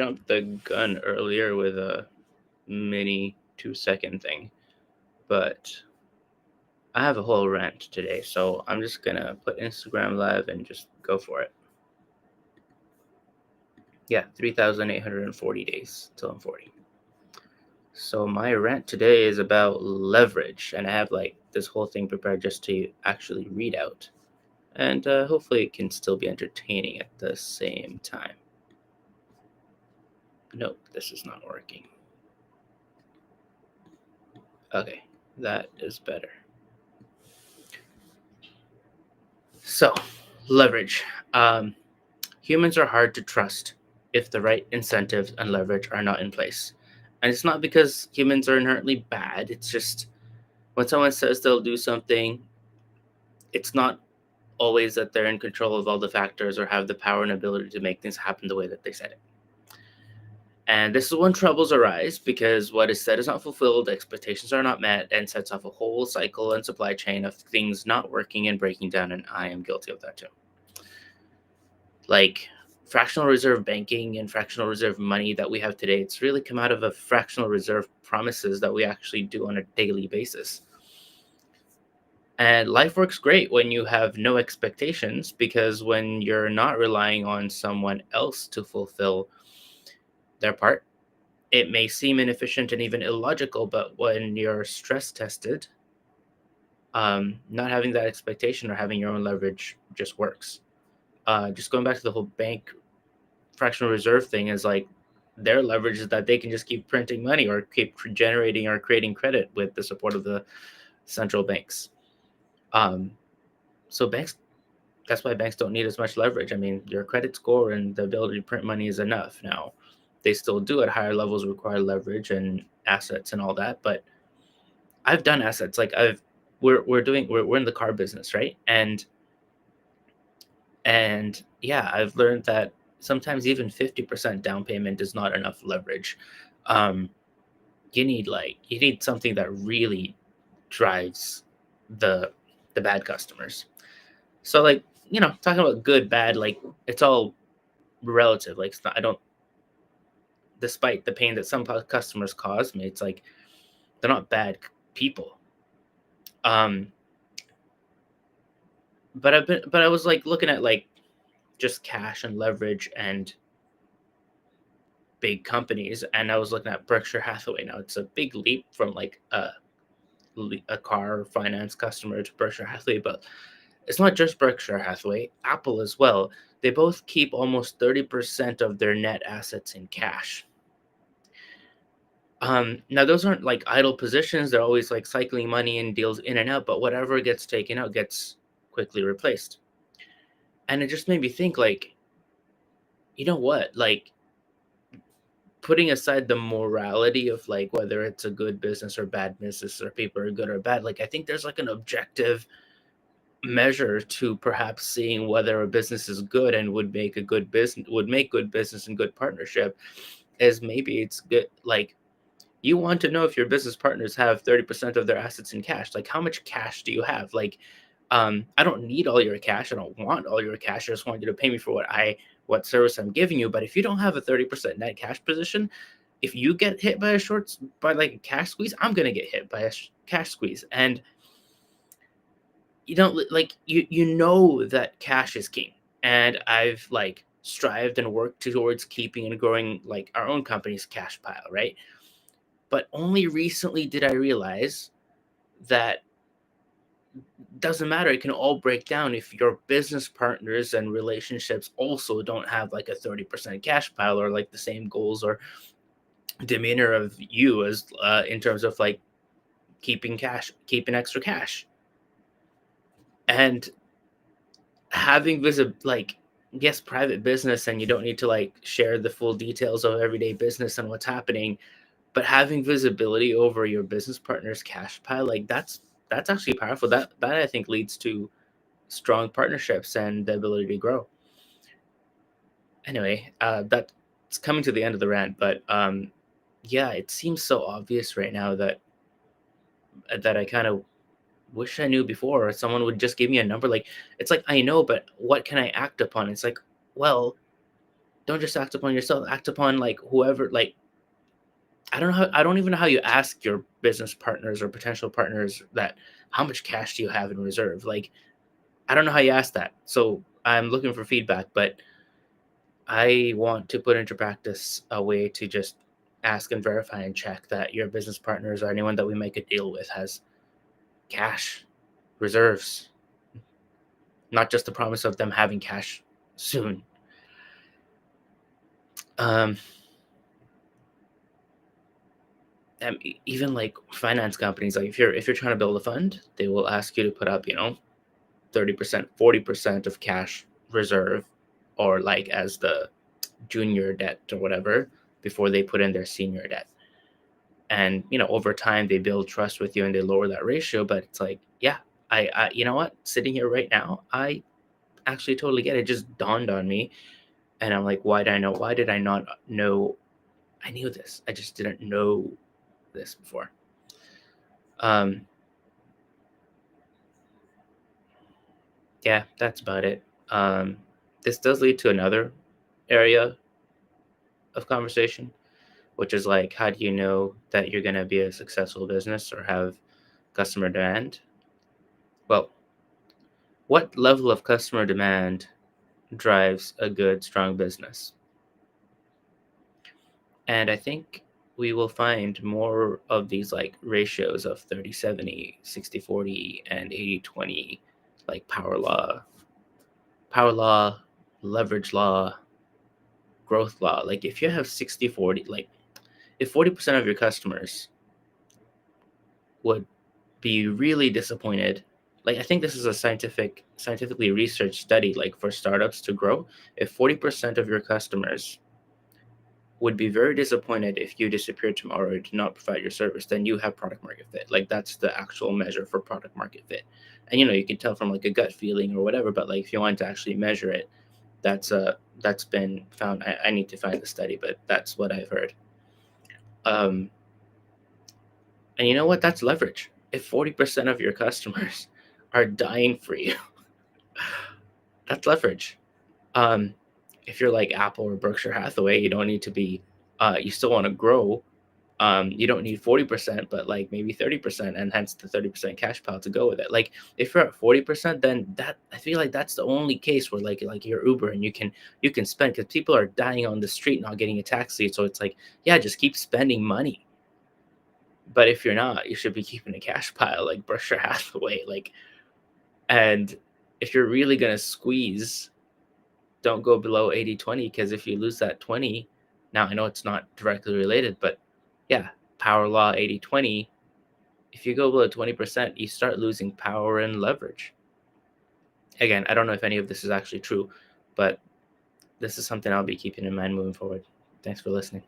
jumped the gun earlier with a mini 2-second thing, but I have a whole rant today, so I'm just gonna put Instagram live and just go for it. Yeah, 3,840 days till I'm 40. So my rant today is about leverage, and I have like this whole thing prepared just to actually read out, and hopefully it can still be entertaining at the same time. Nope, this is not working. Okay, that is better. So, leverage. Humans are hard to trust if the right incentives and leverage are not in place. And it's not because humans are inherently bad, it's just when someone says they'll do something, it's not always that they're in control of all the factors or have the power and ability to make things happen the way that they said it. And this is when troubles arise because what is said is not fulfilled, expectations are not met, and sets off a whole cycle and supply chain of things not working and breaking down. And I am guilty of that too. Like fractional reserve banking and fractional reserve money that we have today, it's really come out of a fractional reserve promises that we actually do on a daily basis. And life works great when you have no expectations because when you're not relying on someone else to fulfill their part, it may seem inefficient and even illogical, but when you're stress tested, not having that expectation or having your own leverage just works. Just going back to the whole bank fractional reserve thing is like their leverage is that they can just keep printing money or keep generating or creating credit with the support of the central banks. So banks, that's why banks don't need as much leverage. I mean, your credit score and the ability to print money is enough. Now, they still do at higher levels require leverage and assets and all that, but I've done assets like we're in the car business, right? And yeah, I've learned that sometimes even 50% down payment is not enough leverage. Um, you need something that really drives the the bad customers. So like, talking about good, bad, like it's all relative. Like it's not, I don't despite the pain that some customers cause me, it's like they're not bad people. Um, but I was like looking at like just cash and leverage and big companies, and I was looking at Berkshire Hathaway. Now it's a big leap from like a car finance customer to Berkshire Hathaway, but it's not just Berkshire Hathaway, Apple as well. They both keep almost 30% of their net assets in cash. Now those aren't like idle positions. They're always like cycling money and deals in and out, but whatever gets taken out gets quickly replaced. And it just made me think like, you know what? Like putting aside the morality of like whether it's a good business or bad business or people are good or bad, like I think there's like an objective measure to perhaps seeing whether a business is good and would make good business and good partnership is maybe it's good. Like you want to know if your business partners have 30% of their assets in cash. Like how much cash do you have? Like I don't need all your cash. I don't want all your cash. I just want you to pay me for what service I'm giving you. But if you don't have a 30% net cash position, if you get hit by like a cash squeeze, I'm gonna get hit by a cash squeeze. And you don't like you know that cash is king. And I've like strived and worked towards keeping and growing like our own company's cash pile, right? But only recently did I realize that doesn't matter. It can all break down if your business partners and relationships also don't have like a 30% cash pile or like the same goals or demeanor of you as in terms of like keeping extra cash. And having like yes, private business, and you don't need to like share the full details of everyday business and what's happening, but having visibility over your business partner's cash pile, like that's actually powerful. That I think leads to strong partnerships and the ability to grow. Anyway, that's coming to the end of the rant, but yeah, it seems so obvious right now that I kind of wish I knew before, or someone would just give me a number. Like it's like I know, but what can I act upon? It's like, well, Don't just act upon yourself, act upon like whoever, like I don't even know how you ask your business partners or potential partners that how much cash do you have in reserve? Like I don't know how you ask that. So I'm looking for feedback, but I want to put into practice a way to just ask and verify and check that your business partners or anyone that we make a deal with has cash reserves, not just the promise of them having cash soon. Um, and even like finance companies, like if you're trying to build a fund, they will ask you to put up, 30%, 40% of cash reserve, or like as the junior debt or whatever, before they put in their senior debt. And over time they build trust with you and they lower that ratio. But it's like, yeah, I you know what, sitting here right now, I actually totally get it. It just dawned on me, and I'm like, why did I not know? I knew this, I just didn't know this before. um yeah, that's about it. This does lead to another area of conversation, which is like, how do you know that you're going to be a successful business or have customer demand? Well, what level of customer demand drives a good, strong business? And I think we will find more of these like ratios of 30/70, 60/40, and 80/20, like power law, leverage law, growth law. Like if you have 60/40, like if 40% of your customers would be really disappointed, like I think this is a scientifically researched study, like for startups to grow, if 40% of your customers would be very disappointed if you disappeared tomorrow or did not provide your service, then you have product market fit. Like that's the actual measure for product market fit. And you can tell from like a gut feeling or whatever, but like if you want to actually measure it, that's been found. I need to find the study, but that's what I've heard. Um, and you know what? That's leverage. If 40% of your customers are dying for you, that's leverage. Um, if you're like Apple or Berkshire Hathaway, you don't need to be. You still want to grow. You don't need 40%, but like maybe 30%, and hence the 30% cash pile to go with it. Like if you're at 40%, then that I feel like that's the only case where like you're Uber and you can spend, because people are dying on the street not getting a taxi. So it's like, yeah, just keep spending money. But if you're not, you should be keeping a cash pile like Berkshire Hathaway. Like, and if you're really gonna squeeze, don't go below 80/20, because if you lose that 20, now I know it's not directly related, but yeah, power law 80/20, if you go below 20%, you start losing power and leverage. Again, I don't know if any of this is actually true, but this is something I'll be keeping in mind moving forward. Thanks for listening.